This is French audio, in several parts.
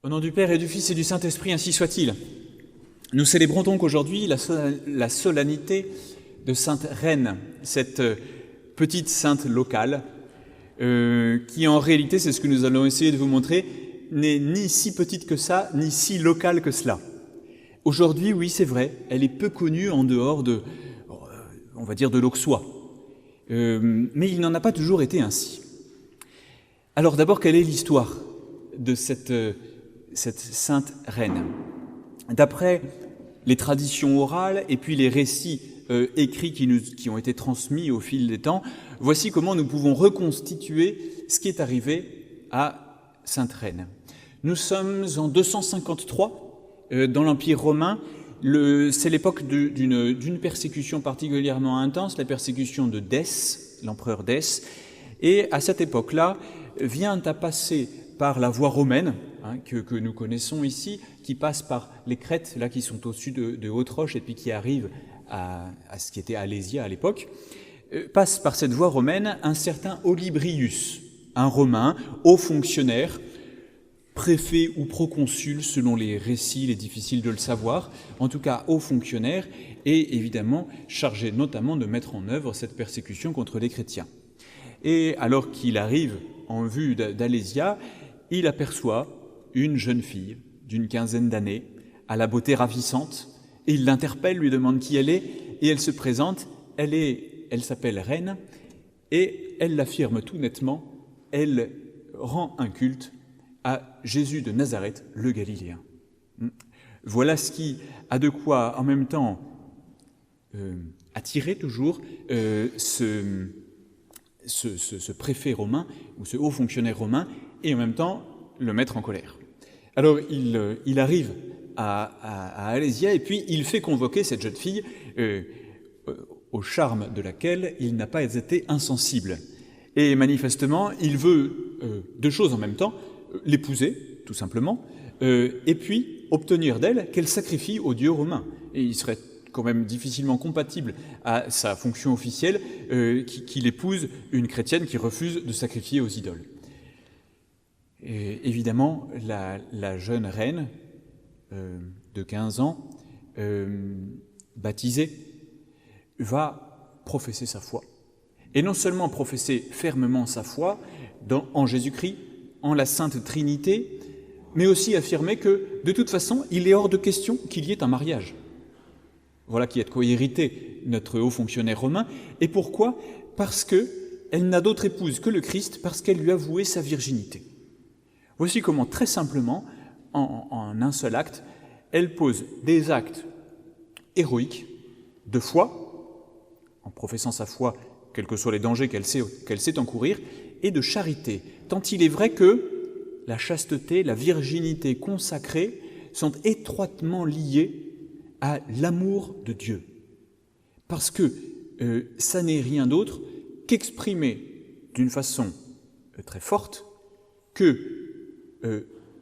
Au nom du Père et du Fils et du Saint-Esprit, ainsi soit-il. Nous célébrons donc aujourd'hui la solennité de Sainte Reine, cette petite sainte locale, qui en réalité, c'est ce que nous allons essayer de vous montrer, n'est ni si petite que ça, ni si locale que cela. Aujourd'hui, oui, c'est vrai, elle est peu connue en dehors de, on va dire, de l'Auxois. Mais il n'en a pas toujours été ainsi. Alors d'abord, quelle est l'histoire de cette sainte reine? D'après les traditions orales et puis les récits écrits qui ont été transmis au fil des temps, voici comment nous pouvons reconstituer ce qui est arrivé à sainte reine. Nous sommes en 253 dans l'Empire romain. C'est l'époque d'une persécution particulièrement intense, la persécution de Déce, l'empereur Déce. Et à cette époque-là, vient à passer par la voie romaine, que nous connaissons ici, qui passe par les crêtes, là, qui sont au-dessus de Haute-Roche, et puis qui arrivent à ce qui était Alésia à l'époque, passe par cette voie romaine un certain Olybrius, un Romain, haut fonctionnaire, préfet ou proconsul, selon les récits, il est difficile de le savoir, en tout cas haut fonctionnaire, et évidemment chargé notamment de mettre en œuvre cette persécution contre les chrétiens. Et alors qu'il arrive en vue d'Alésia, il aperçoit une jeune fille d'une quinzaine d'années, à la beauté ravissante, et il l'interpelle, lui demande qui elle est, et elle se présente, elle s'appelle Reine, et elle l'affirme tout nettement, elle rend un culte à Jésus de Nazareth, le Galiléen. Voilà ce qui a de quoi, en même temps, attirer toujours ce préfet romain, ou ce haut fonctionnaire romain, et en même temps le mettre en colère. Alors il arrive à Alésia, et puis il fait convoquer cette jeune fille, au charme de laquelle il n'a pas été insensible. Et manifestement, il veut deux choses en même temps, l'épouser, tout simplement, et puis obtenir d'elle qu'elle sacrifie au dieu romain. Et il serait quand même difficilement compatible à sa fonction officielle qu'il épouse une chrétienne qui refuse de sacrifier aux idoles. Et évidemment, la jeune reine de 15 ans, baptisée, va professer sa foi. Et non seulement professer fermement sa foi en Jésus-Christ, en la Sainte Trinité, mais aussi affirmer que, de toute façon, il est hors de question qu'il y ait un mariage. Voilà qui a de quoi irriter notre haut fonctionnaire romain. Et pourquoi ? Parce qu'elle n'a d'autre épouse que le Christ, parce qu'elle lui a voué sa virginité. Voici comment, très simplement, en un seul acte, elle pose des actes héroïques de foi, en professant sa foi, quels que soient les dangers qu'elle sait encourir, et de charité, tant il est vrai que la chasteté, la virginité consacrée sont étroitement liées à l'amour de Dieu. Parce que ça n'est rien d'autre qu'exprimer d'une façon très forte que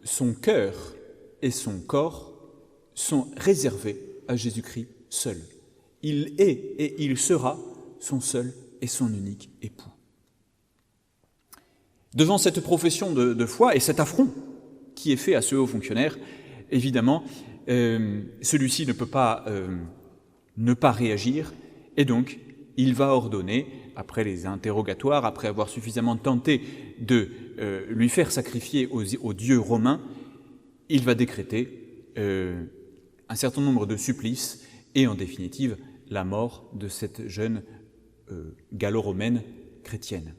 son cœur et son corps sont réservés à Jésus-Christ seul. Il est et il sera son seul et son unique époux. Devant cette profession de foi et cet affront qui est fait à ce haut fonctionnaire, évidemment, celui-ci ne peut pas ne pas réagir, et donc il va ordonner, après les interrogatoires, après avoir suffisamment tenté de lui faire sacrifier aux dieux romains, il va décréter un certain nombre de supplices et en définitive la mort de cette jeune gallo-romaine chrétienne.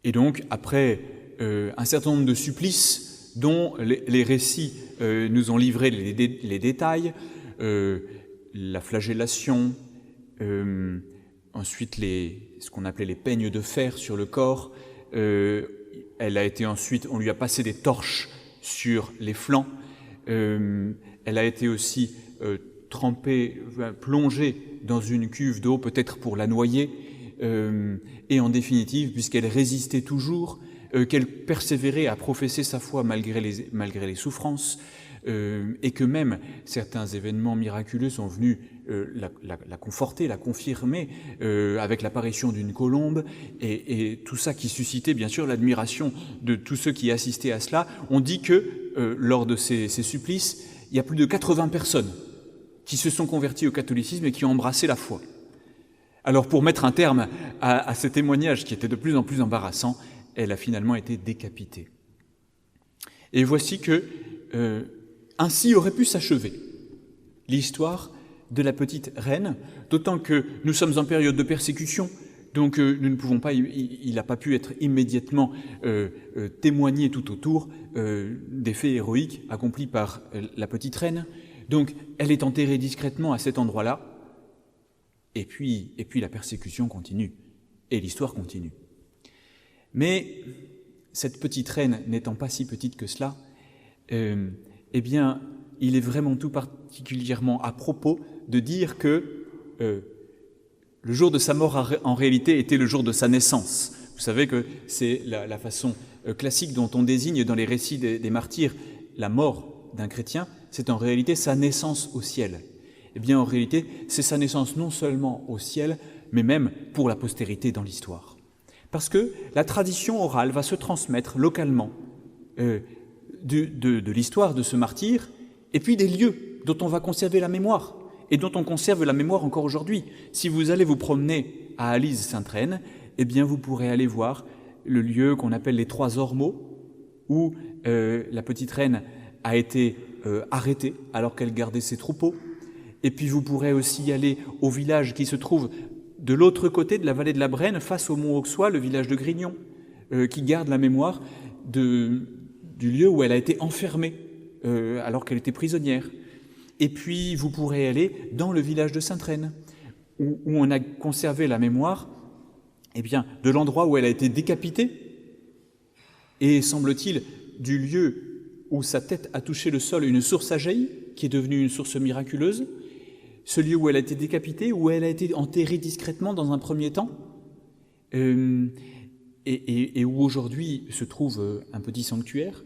Et donc, après un certain nombre de supplices dont les récits nous ont livré les détails, la flagellation, ensuite ce qu'on appelait les peignes de fer sur le corps, elle a été ensuite, on lui a passé des torches sur les flancs, elle a été aussi plongée dans une cuve d'eau, peut-être pour la noyer, et en définitive, puisqu'elle résistait toujours, qu'elle persévérait à professer sa foi malgré les souffrances, et que même certains événements miraculeux sont venus la conforter, la confirmer avec l'apparition d'une colombe, et tout ça qui suscitait bien sûr l'admiration de tous ceux qui assistaient à cela. On dit que lors de ces supplices, il y a plus de 80 personnes qui se sont converties au catholicisme et qui ont embrassé la foi. Alors pour mettre un terme à ce témoignage qui était de plus en plus embarrassant, elle a finalement été décapitée. Et voici que ainsi aurait pu s'achever l'histoire de la petite reine, d'autant que nous sommes en période de persécution, donc nous ne pouvons pas, il n'a pas pu être immédiatement témoigné tout autour des faits héroïques accomplis par la petite reine. Donc elle est enterrée discrètement à cet endroit-là, et puis la persécution continue, et l'histoire continue. Mais cette petite reine n'étant pas si petite que cela, eh bien, il est vraiment tout particulièrement à propos de dire que le jour de sa mort, en réalité, était le jour de sa naissance. Vous savez que c'est la façon classique dont on désigne dans les récits des martyrs la mort d'un chrétien, c'est en réalité sa naissance au ciel. Eh bien, en réalité, c'est sa naissance non seulement au ciel, mais même pour la postérité dans l'histoire. Parce que la tradition orale va se transmettre localement de l'histoire de ce martyr, et puis des lieux dont on va conserver la mémoire, et dont on conserve la mémoire encore aujourd'hui. Si vous allez vous promener à Alise-Sainte-Reine, eh bien vous pourrez aller voir le lieu qu'on appelle les Trois Ormeaux, où la petite reine a été arrêtée alors qu'elle gardait ses troupeaux. Et puis vous pourrez aussi aller au village qui se trouve de l'autre côté de la vallée de la Brenne, face au mont Auxois, le village de Grignon, qui garde la mémoire du lieu où elle a été enfermée alors qu'elle était prisonnière. Et puis vous pourrez aller dans le village de Sainte-Reine, où on a conservé la mémoire de l'endroit où elle a été décapitée, et semble-t-il du lieu où sa tête a touché le sol, une source a jailli, qui est devenue une source miraculeuse, ce lieu où elle a été décapitée, où elle a été enterrée discrètement dans un premier temps, et où aujourd'hui se trouve un petit sanctuaire.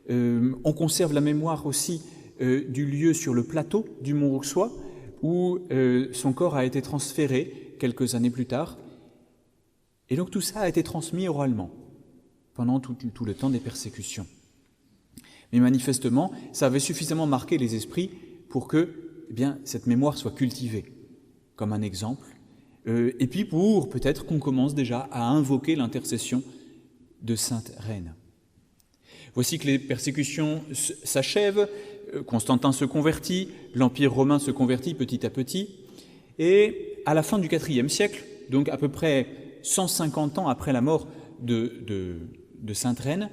On conserve la mémoire aussi du lieu sur le plateau du mont Auxois, où son corps a été transféré quelques années plus tard. Et donc tout ça a été transmis oralement pendant tout le temps des persécutions. Mais manifestement, ça avait suffisamment marqué les esprits pour que cette mémoire soit cultivée comme un exemple, et puis pour peut-être qu'on commence déjà à invoquer l'intercession de Sainte Reine. Voici que les persécutions s'achèvent, Constantin se convertit, l'Empire romain se convertit petit à petit, et à la fin du IVe siècle, donc à peu près 150 ans après la mort de Sainte Reine,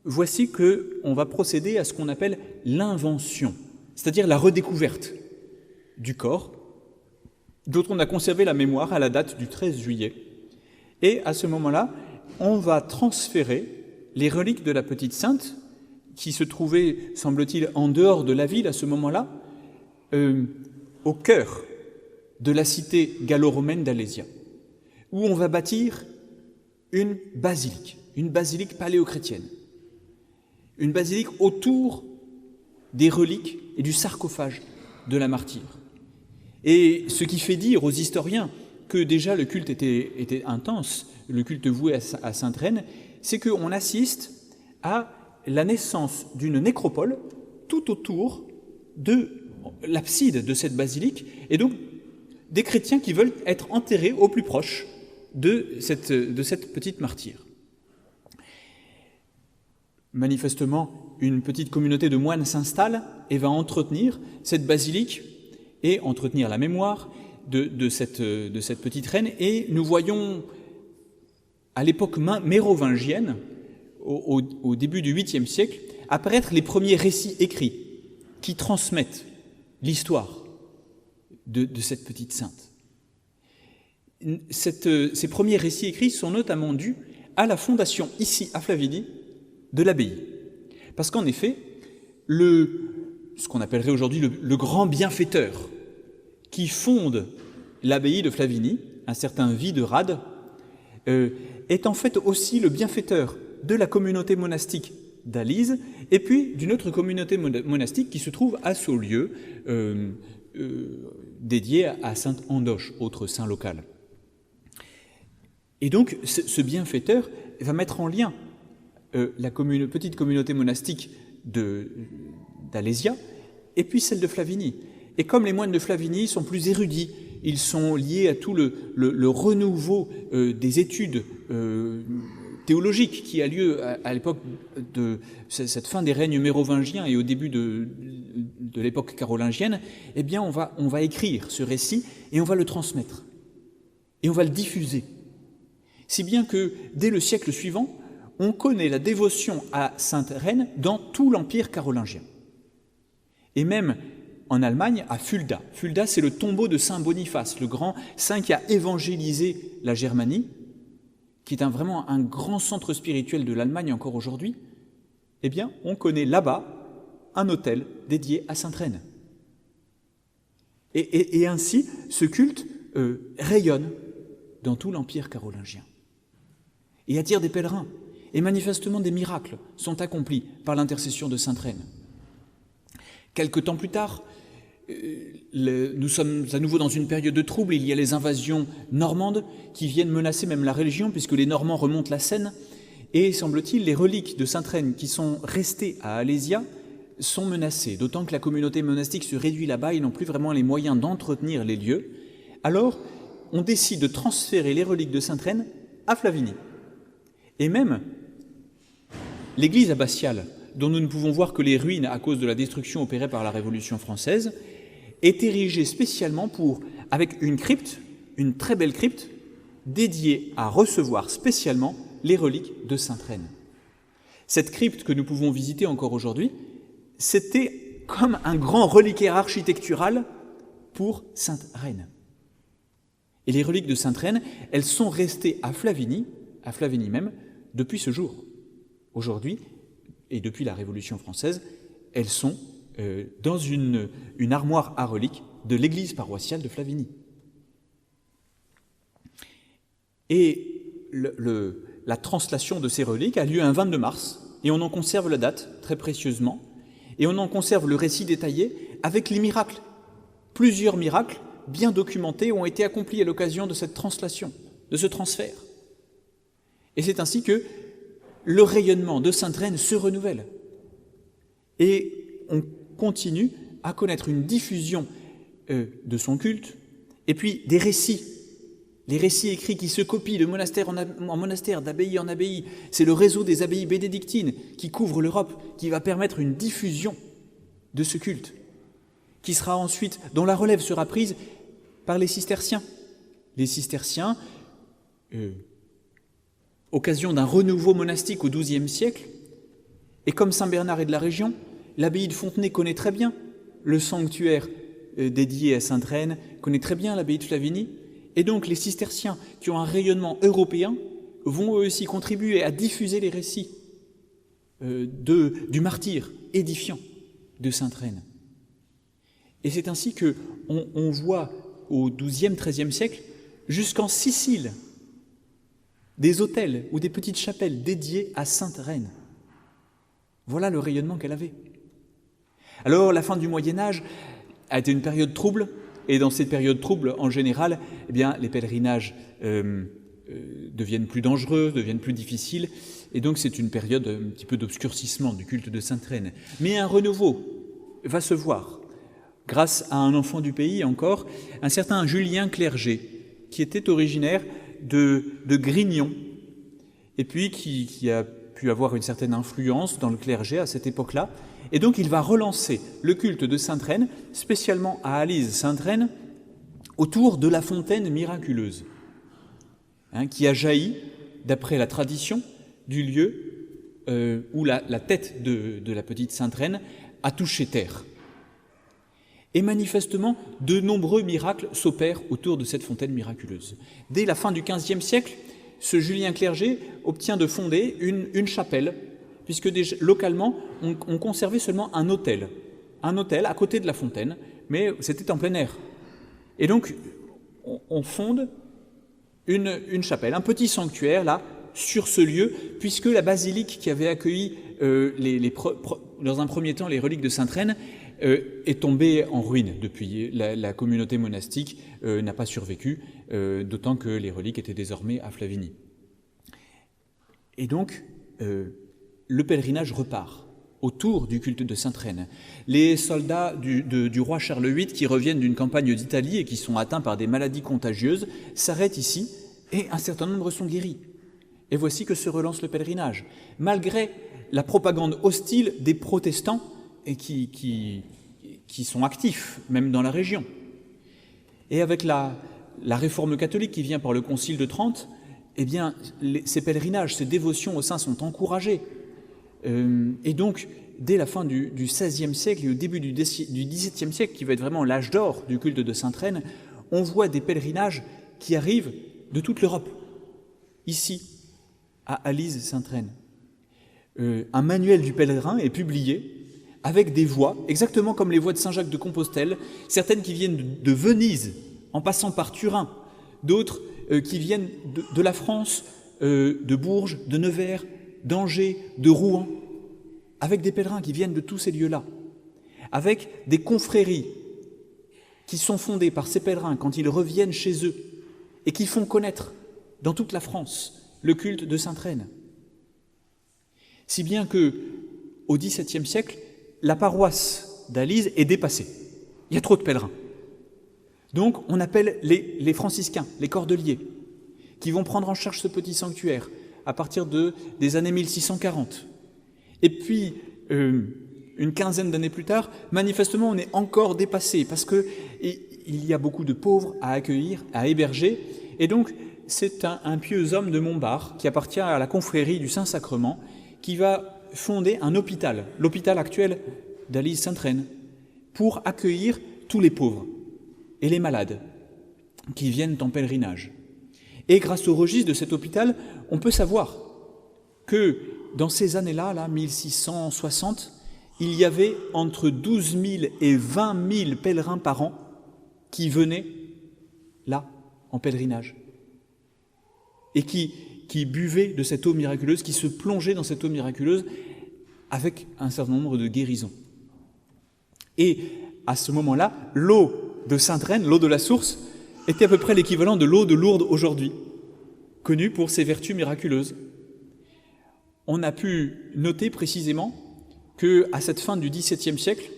voici qu'on va procéder à ce qu'on appelle l'invention, c'est-à-dire la redécouverte du corps, dont on a conservé la mémoire à la date du 13 juillet. Et à ce moment-là, on va transférer les reliques de la petite sainte, qui se trouvaient, semble-t-il, en dehors de la ville à ce moment-là, au cœur de la cité gallo-romaine d'Alésia, où on va bâtir une basilique paléochrétienne, une basilique autour des reliques et du sarcophage de la martyre. Et ce qui fait dire aux historiens que déjà le culte était intense, le culte voué à Sainte Reine, c'est qu'on assiste à la naissance d'une nécropole tout autour de l'abside de cette basilique, et donc des chrétiens qui veulent être enterrés au plus proche de cette petite martyre. Manifestement, une petite communauté de moines s'installe et va entretenir cette basilique et entretenir la mémoire de cette petite reine. Et nous voyons, à l'époque mérovingienne, au début du 8e siècle, apparaître les premiers récits écrits qui transmettent l'histoire de cette petite sainte. Ces premiers récits écrits sont notamment dus à la fondation, ici à Flavigny, de l'abbaye. Parce qu'en effet, ce qu'on appellerait aujourd'hui le grand bienfaiteur qui fonde l'abbaye de Flavigny, un certain Widerade, est en fait aussi le bienfaiteur de la communauté monastique d'Alise et puis d'une autre communauté monastique qui se trouve à Saulieu, dédié à sainte Andoche, autre saint local. Et donc, ce bienfaiteur va mettre en lien la petite communauté monastique d'Alésia et puis celle de Flavigny. Et comme les moines de Flavigny sont plus érudits, ils sont liés à tout le renouveau des études théologiques qui a lieu à l'époque de cette fin des règnes mérovingiens et au début de l'époque carolingienne, eh bien on va écrire ce récit et on va le transmettre. Et on va le diffuser. Si bien que, dès le siècle suivant, on connaît la dévotion à Sainte Reine dans tout l'Empire carolingien. Et même en Allemagne, à Fulda. Fulda, c'est le tombeau de Saint Boniface, le grand saint qui a évangélisé la Germanie, qui est vraiment un grand centre spirituel de l'Allemagne encore aujourd'hui. Eh bien, on connaît là-bas un autel dédié à Sainte Reine. Et ainsi, ce culte rayonne dans tout l'Empire carolingien et attire des pèlerins. Et manifestement, des miracles sont accomplis par l'intercession de Sainte Reine. Quelque temps plus tard, nous sommes à nouveau dans une période de trouble. Il y a les invasions normandes qui viennent menacer même la religion, puisque les Normands remontent la Seine. Et, semble-t-il, les reliques de Sainte Reine qui sont restées à Alésia sont menacées, d'autant que la communauté monastique se réduit là-bas, ils n'ont plus vraiment les moyens d'entretenir les lieux. Alors, on décide de transférer les reliques de Sainte Reine à Flavigny. Et même l'église abbatiale, dont nous ne pouvons voir que les ruines à cause de la destruction opérée par la Révolution française, est érigée spécialement avec une crypte, une très belle crypte, dédiée à recevoir spécialement les reliques de Sainte Reine. Cette crypte que nous pouvons visiter encore aujourd'hui, c'était comme un grand reliquaire architectural pour Sainte Reine. Et les reliques de Sainte Reine, elles sont restées à Flavigny même, depuis ce jour. Aujourd'hui, et depuis la Révolution française, elles sont dans une armoire à reliques de l'église paroissiale de Flavigny. Et la translation de ces reliques a lieu un 22 mars, et on en conserve la date très précieusement, et on en conserve le récit détaillé avec les miracles. Plusieurs miracles bien documentés ont été accomplis à l'occasion de cette translation, de ce transfert. Et c'est ainsi que le rayonnement de Sainte Reine se renouvelle. Et on continue à connaître une diffusion de son culte, et puis des récits, les récits écrits qui se copient de monastère en monastère, d'abbaye en abbaye. C'est le réseau des abbayes bénédictines qui couvre l'Europe, qui va permettre une diffusion de ce culte, qui sera ensuite, dont la relève sera prise par les cisterciens. Les cisterciens, occasion d'un renouveau monastique au XIIe siècle, et comme Saint Bernard est de la région, l'abbaye de Fontenay connaît très bien le sanctuaire dédié à Sainte Reine, connaît très bien l'abbaye de Flavigny, et donc les cisterciens qui ont un rayonnement européen vont eux aussi contribuer à diffuser les récits du martyr édifiant de Sainte Reine. Et c'est ainsi qu'on voit au XIIe, XIIIe siècle, jusqu'en Sicile, des autels ou des petites chapelles dédiées à Sainte Reine. Voilà le rayonnement qu'elle avait. Alors, la fin du Moyen-Âge a été une période trouble, et dans cette période trouble, en général, eh bien, les pèlerinages deviennent plus dangereux, deviennent plus difficiles, et donc c'est une période un petit peu d'obscurcissement du culte de Sainte Reine. Mais un renouveau va se voir, grâce à un enfant du pays encore, un certain Julien Clerget, qui était originaire de Grignon, et puis qui a pu avoir une certaine influence dans le clergé à cette époque-là. Et donc il va relancer le culte de Sainte Reine, spécialement à Alise-Sainte-Reine, autour de la fontaine miraculeuse, qui a jailli, d'après la tradition, du lieu où la tête de la petite Sainte Reine a touché terre. Et manifestement, de nombreux miracles s'opèrent autour de cette fontaine miraculeuse. Dès la fin du XVe siècle, ce Julien Clerget obtient de fonder une chapelle, puisque localement, on conservait seulement un autel à côté de la fontaine, mais c'était en plein air. Et donc, on fonde une chapelle, un petit sanctuaire, là, sur ce lieu, puisque la basilique qui avait accueilli dans un premier temps les reliques de Sainte Reine est tombée en ruine depuis. La communauté monastique n'a pas survécu, d'autant que les reliques étaient désormais à Flavigny. Et donc, le pèlerinage repart autour du culte de Sainte-Reine. Les soldats du roi Charles VIII qui reviennent d'une campagne d'Italie et qui sont atteints par des maladies contagieuses s'arrêtent ici et un certain nombre sont guéris. Et voici que se relance le pèlerinage, malgré la propagande hostile des protestants et qui sont actifs, même dans la région. Et avec la réforme catholique qui vient par le Concile de Trente, eh bien, ces pèlerinages, ces dévotions aux saints sont encouragées. Et donc, dès la fin du XVIe siècle et au début du XVIIe siècle, qui va être vraiment l'âge d'or du culte de Sainte-Reine, on voit des pèlerinages qui arrivent de toute l'Europe, ici, à Alise-Sainte-Reine. Un manuel du pèlerin est publié avec des voies, exactement comme les voies de Saint-Jacques de Compostelle, certaines qui viennent de Venise, en passant par Turin, d'autres qui viennent de la France, de Bourges, de Nevers, d'Angers, de Rouen, avec des pèlerins qui viennent de tous ces lieux-là, avec des confréries qui sont fondées par ces pèlerins quand ils reviennent chez eux et qui font connaître dans toute la France le culte de Sainte-Reine. Si bien que, au XVIIe siècle, la paroisse d'Alise est dépassée. Il y a trop de pèlerins. Donc, on appelle les franciscains, les cordeliers, qui vont prendre en charge ce petit sanctuaire à partir des années 1640. Et puis, une quinzaine d'années plus tard, manifestement, on est encore dépassé parce qu'il y a beaucoup de pauvres à accueillir, à héberger. Et donc, c'est un pieux homme de Montbard qui appartient à la confrérie du Saint-Sacrement qui va fonder un hôpital, l'hôpital actuel d'Alise-Sainte-Reine, pour accueillir tous les pauvres et les malades qui viennent en pèlerinage. Et grâce au registre de cet hôpital, on peut savoir que dans ces années-là, 1660, il y avait entre 12 000 et 20 000 pèlerins par an qui venaient là, en pèlerinage, et qui buvaient de cette eau miraculeuse, qui se plongeaient dans cette eau miraculeuse avec un certain nombre de guérisons. Et à ce moment-là, l'eau de Sainte-Reine, l'eau de la source, était à peu près l'équivalent de l'eau de Lourdes aujourd'hui, connue pour ses vertus miraculeuses. On a pu noter précisément qu'à cette fin du XVIIe siècle,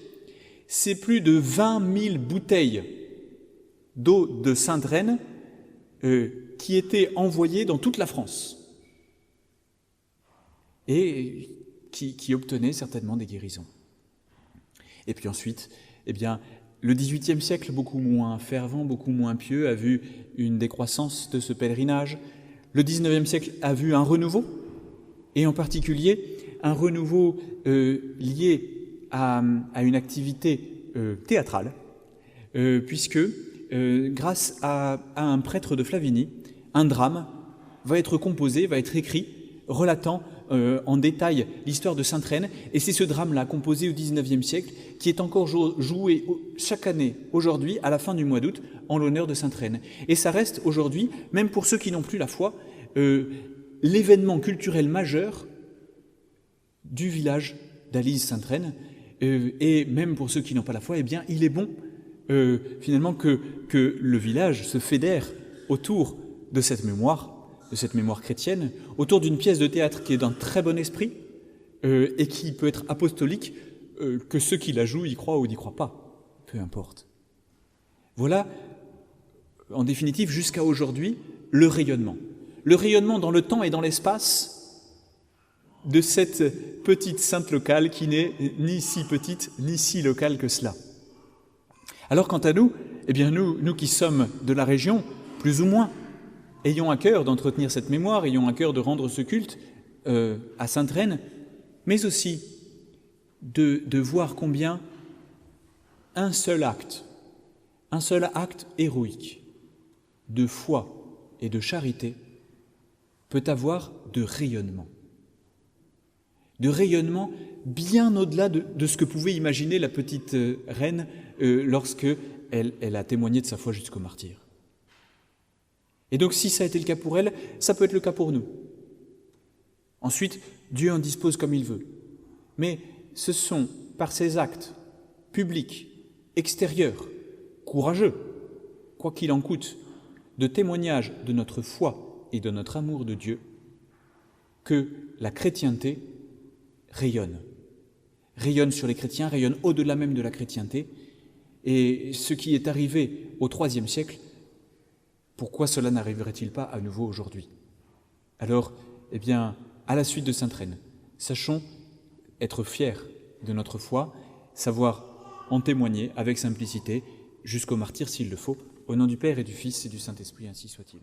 c'est plus de 20 000 bouteilles d'eau de Sainte-Reine qui étaient envoyées dans toute la France et qui obtenaient certainement des guérisons. Et puis ensuite, eh bien, le XVIIIe siècle, beaucoup moins fervent, beaucoup moins pieux, a vu une décroissance de ce pèlerinage. Le XIXe siècle a vu un renouveau, et en particulier un renouveau lié à une activité théâtrale, puisque grâce à un prêtre de Flavigny, un drame va être composé, va être écrit, relatant en détail l'histoire de Sainte-Reine, et c'est ce drame-là, composé au XIXe siècle, qui est encore joué chaque année, aujourd'hui, à la fin du mois d'août, en l'honneur de Sainte-Reine. Et ça reste aujourd'hui, même pour ceux qui n'ont plus la foi, l'événement culturel majeur du village d'Alise-Sainte-Reine, et même pour ceux qui n'ont pas la foi, eh bien, il est bon, finalement, que le village se fédère autour de cette mémoire chrétienne, autour d'une pièce de théâtre qui est d'un très bon esprit et qui peut être apostolique, que ceux qui la jouent y croient ou n'y croient pas, peu importe. Voilà, en définitive, jusqu'à aujourd'hui, le rayonnement dans le temps et dans l'espace de cette petite sainte locale qui n'est ni si petite ni si locale que cela. Alors quant à nous, eh bien nous qui sommes de la région, plus ou moins, ayons à cœur d'entretenir cette mémoire, ayons à cœur de rendre ce culte à Sainte-Reine, mais aussi de voir combien un seul acte héroïque de foi et de charité peut avoir de rayonnement bien au-delà de ce que pouvait imaginer la petite reine lorsque elle a témoigné de sa foi jusqu'au martyre. Et donc, si ça a été le cas pour elle, ça peut être le cas pour nous. Ensuite, Dieu en dispose comme il veut. Mais ce sont par ces actes public, extérieur, courageux, quoi qu'il en coûte, de témoignage de notre foi et de notre amour de Dieu, que la chrétienté rayonne sur les chrétiens, rayonne au-delà même de la chrétienté. Et ce qui est arrivé au IIIe siècle, pourquoi cela n'arriverait-il pas à nouveau aujourd'hui? Alors, à la suite de Sainte Reine, sachons être fiers de notre foi, savoir en témoigner avec simplicité, jusqu'au martyre s'il le faut, au nom du Père et du Fils et du Saint-Esprit, ainsi soit-il.